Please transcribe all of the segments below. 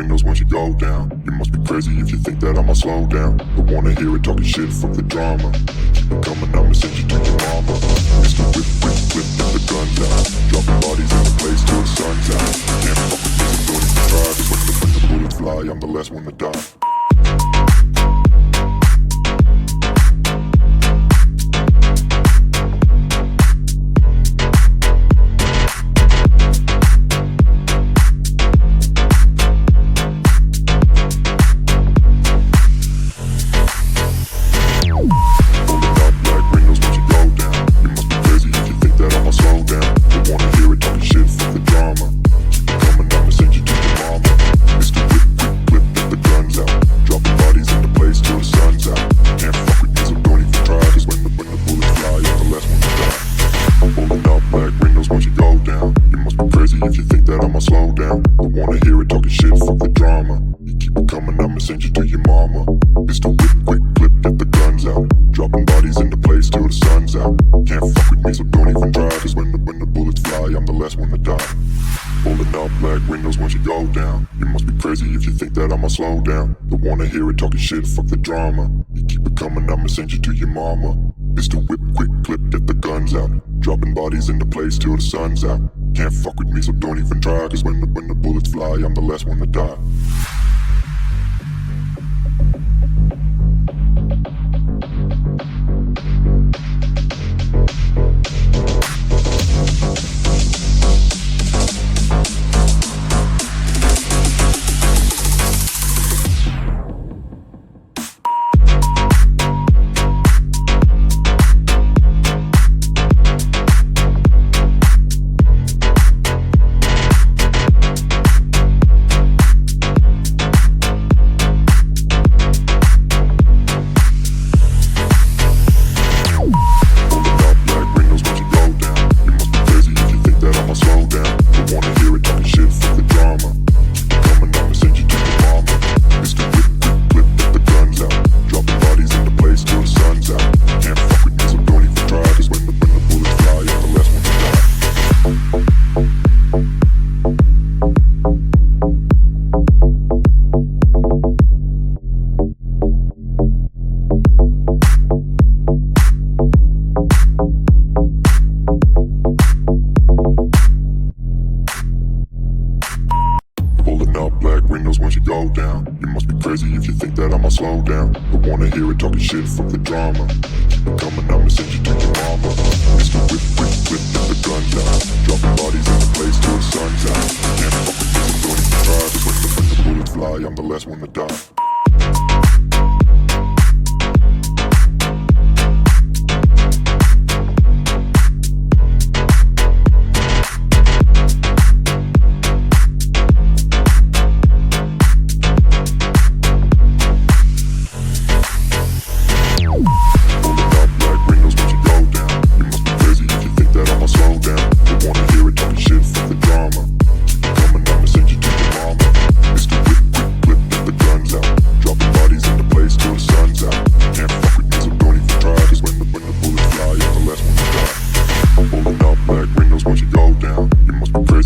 windows once you go down. You must be crazy if you think that I'ma slow down. Don't wanna hear it talking shit, fuck the drama. Keep it coming, I'ma send you to your mama. Mr. Whip, whip, whip, get the guns out. Dropping bodies in the place till the sun's out. Can't fuck with me, so don't even try. Cause when the bullets fly, I'm the last one to die. If you think that I'ma slow down, don't wanna hear it talking shit, fuck the drama. You keep it coming, I'ma send you to your mama. Mr. Whip, quick clip, get the guns out. Dropping bodies into place till the sun's out. Can't fuck with me, so don't even try. Cause when the bullets fly, I'm the last one to die. Pulling up black windows once you go down. You must be crazy if you think that I'ma slow down. Don't wanna hear it talking shit, fuck the drama. You keep it coming, I'ma send you to your mama. Mr. Whip, quick clip, get the guns out. Dropping bodies into place till the sun's out. Can't fuck with me, so don't even try. Cause when the bullets fly, I'm the last one to die. Once you go down, you must be crazy if you think that I'ma slow down. Don't wanna hear it talking shit, fuck the drama. Keep it coming, I'ma send you to your mama. Mr. Whip, whip, whip, get the guns out. Dropping bodies in the place till the sun's out. Can't fuck with me, so don't even try. Cause when the bullets fly, I'm the last one to die.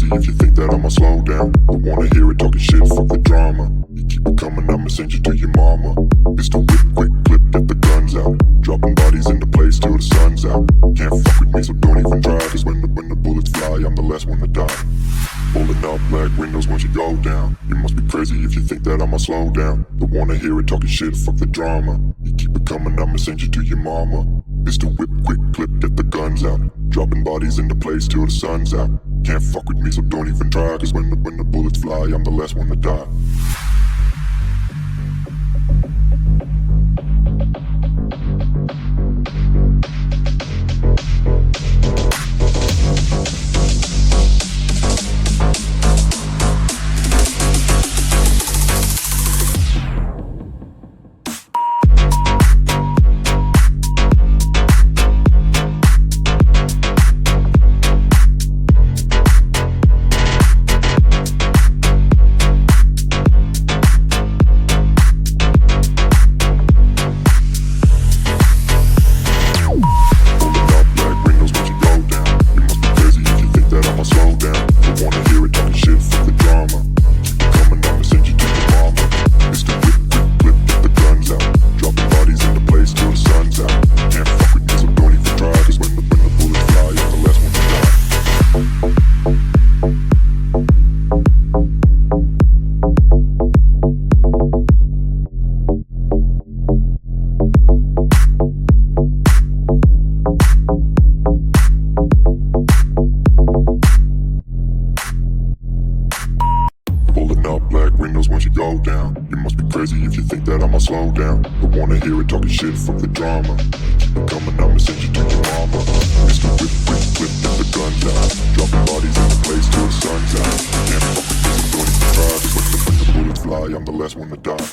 If you think that I'ma slow down, don't wanna hear it talking shit, fuck the drama. You keep it coming, I'ma send you to your mama. Mr. Whip, quick clip, get the guns out. Dropping bodies into place till the sun's out. Can't fuck with me, so don't even try. Cause when the bullets fly, I'm the last one to die. Pulling up black windows once you go down. You must be crazy if you think that I'ma slow down. Don't wanna hear it talking shit, fuck the drama. You keep it coming, I'ma send you to your mama. Mr. Whip, quick clip, get the guns out. Dropping bodies into place till the sun's out. Can't fuck with me, so don't even try. Cause when the bullets fly, I'm the last one to die. up black windows once you go down. You must be crazy if you think that I'ma slow down. Don't wanna hear it talking shit, fuck the drama. Keep it coming, I'ma send you to your mama. Mr. Whip, whip, whip, get the guns out. Dropping bodies in the place till the sun's out. Can't fuck with this, don't even try. Cause when the bullets fly, I'm the last one to die.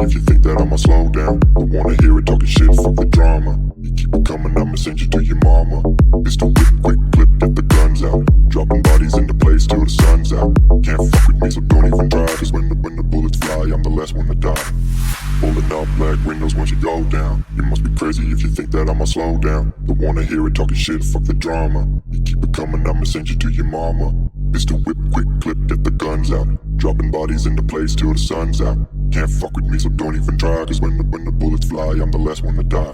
If you think that I'ma slow down, don't wanna hear it talking shit, fuck the drama. You keep it coming, I'ma send you to your mama. It's the whip, quick clip, get the guns out. Dropping bodies into place till the sun's out. Can't fuck with me, so don't even try. Cause when the bullets fly, I'm the last one to die. Pulling up black windows once you go down. You must be crazy if you think that I'ma slow down. Don't wanna hear it talking shit, fuck the drama. You keep it coming, I'ma send you to your mama. It's the whip, quick clip, get the guns out. Dropping bodies into place till the sun's out. Can't fuck with me, so don't even try. Cause when the bullets fly, I'm the last one to die.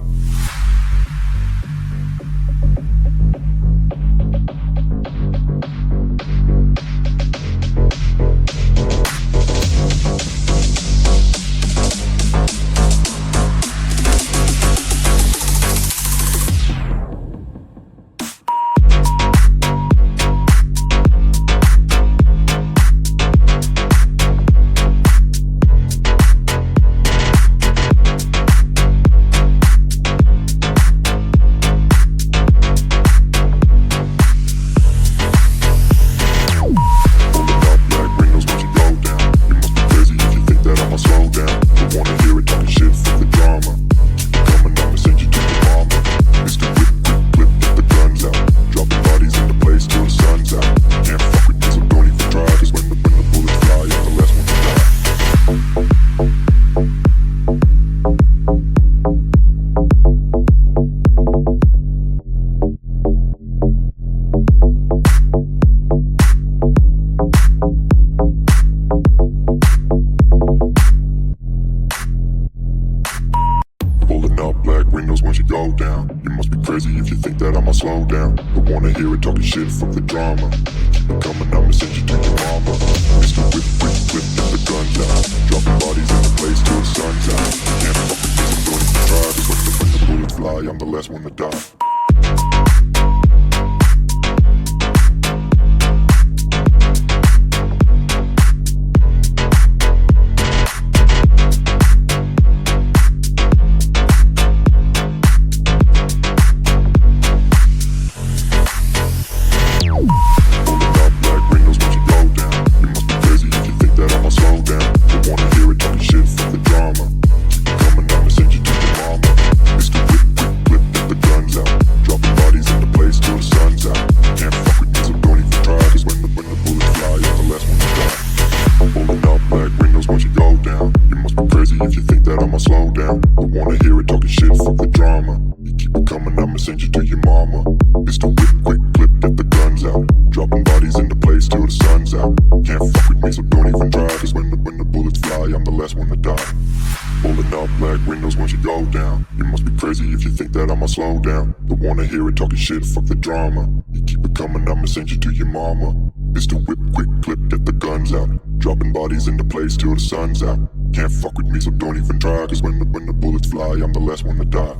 Once you go down, you must be crazy if you think that I'ma slow down. Don't wanna hear it talking shit, fuck the drama. Keep it coming, I'ma send you to your mama. Mr. Whip, whip, whip, get the guns out. Dropping bodies in the place till the sun's out. Can't fuck with this, I'm going to try. Cause when the bullets fly, I'm the last one to die. If you think that I'ma slow down, don't wanna hear it talking shit, fuck the drama. You keep it coming, I'ma send you to your mama. It's the whip, quick clip, get the guns out. Dropping bodies into place till the sun's out. Can't fuck with me, so don't even try. Cause when the bullets fly, I'm the last one to die. Pulling up black windows once you go down. You must be crazy if you think that I'ma slow down. Don't wanna hear it talking shit, fuck the drama. You keep it coming, I'ma send you to your mama. It's the whip, quick clip, get the guns out. Dropping bodies into place till the sun's out. Can't fuck with me, so don't even try. Cause when the bullets fly, I'm the last one to die.